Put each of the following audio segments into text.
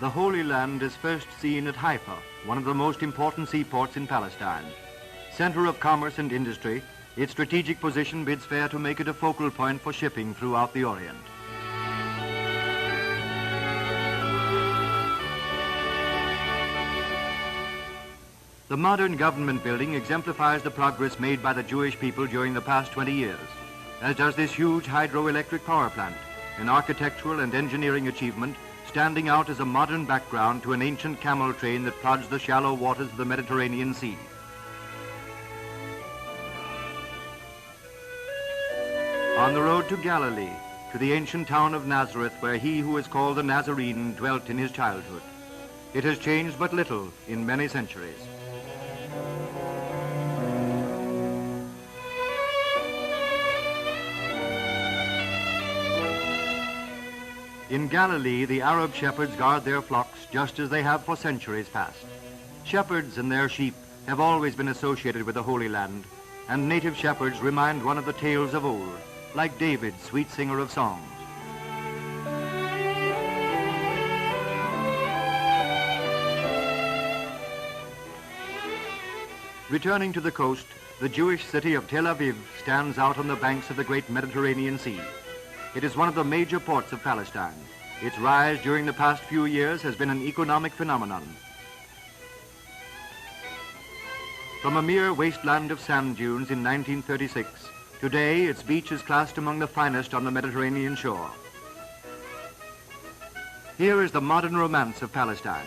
The Holy Land is first seen at Haifa, one of the most important seaports in Palestine. Center of commerce and industry, its strategic position bids fair to make it a focal point for shipping throughout the Orient. The modern government building exemplifies the progress made by the Jewish people during the past 20 years, as does this huge hydroelectric power plant, an architectural and engineering achievement standing out as a modern background to an ancient camel train that plods the shallow waters of the Mediterranean Sea. On the road to Galilee, to the ancient town of Nazareth, where he who is called the Nazarene dwelt in his childhood. It has changed but little in many centuries. In Galilee, the Arab shepherds guard their flocks just as they have for centuries past. Shepherds and their sheep have always been associated with the Holy Land, and native shepherds remind one of the tales of old, like David, sweet singer of songs. Returning to the coast, the Jewish city of Tel Aviv stands out on the banks of the great Mediterranean Sea. It is one of the major ports of Palestine. Its rise during the past few years has been an economic phenomenon. From a mere wasteland of sand dunes in 1936, today its beach is classed among the finest on the Mediterranean shore. Here is the modern romance of Palestine.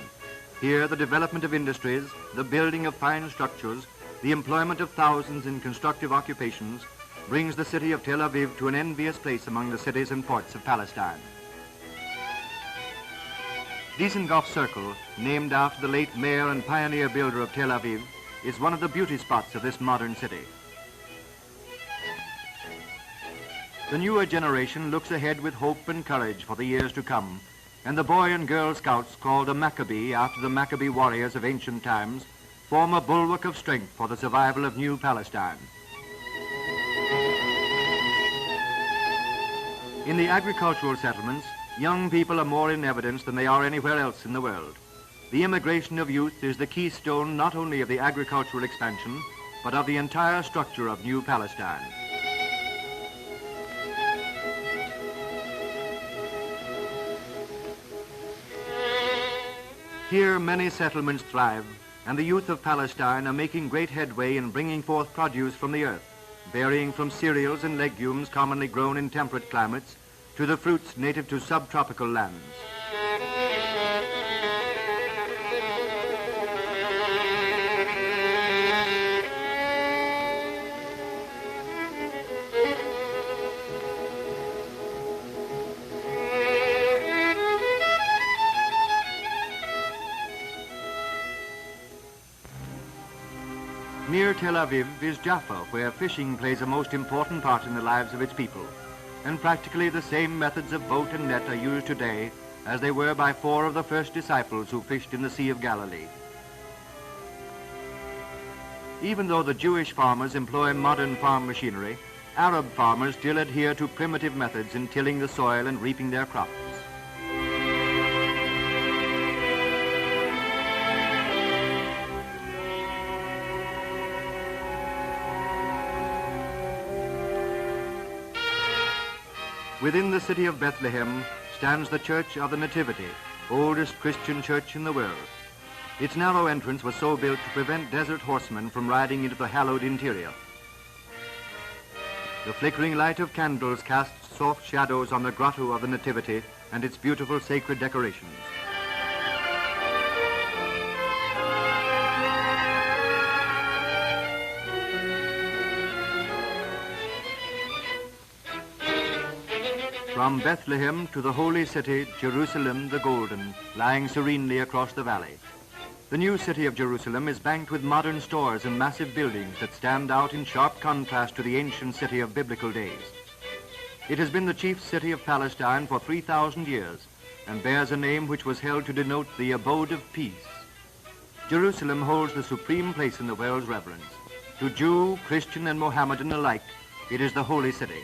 Here the development of industries, the building of fine structures, the employment of thousands in constructive occupations, brings the city of Tel Aviv to an envious place among the cities and ports of Palestine. Dizengoff Circle, named after the late mayor and pioneer builder of Tel Aviv, is one of the beauty spots of this modern city. The newer generation looks ahead with hope and courage for the years to come, and the Boy and Girl Scouts, called a Maccabee after the Maccabee warriors of ancient times, form a bulwark of strength for the survival of new Palestine. In the agricultural settlements, young people are more in evidence than they are anywhere else in the world. The immigration of youth is the keystone not only of the agricultural expansion, but of the entire structure of New Palestine. Here many settlements thrive, and the youth of Palestine are making great headway in bringing forth produce from the earth, varying from cereals and legumes commonly grown in temperate climates to the fruits native to subtropical lands. Near Tel Aviv is Jaffa, where fishing plays a most important part in the lives of its people. And practically the same methods of boat and net are used today as they were by 4 of the first disciples who fished in the Sea of Galilee. Even though the Jewish farmers employ modern farm machinery, Arab farmers still adhere to primitive methods in tilling the soil and reaping their crops. Within the city of Bethlehem stands the Church of the Nativity, oldest Christian church in the world. Its narrow entrance was so built to prevent desert horsemen from riding into the hallowed interior. The flickering light of candles casts soft shadows on the grotto of the Nativity and its beautiful sacred decorations. From Bethlehem to the holy city, Jerusalem the Golden, lying serenely across the valley. The new city of Jerusalem is banked with modern stores and massive buildings that stand out in sharp contrast to the ancient city of biblical days. It has been the chief city of Palestine for 3,000 years and bears a name which was held to denote the abode of peace. Jerusalem holds the supreme place in the world's reverence. To Jew, Christian, and Mohammedan alike, it is the holy city.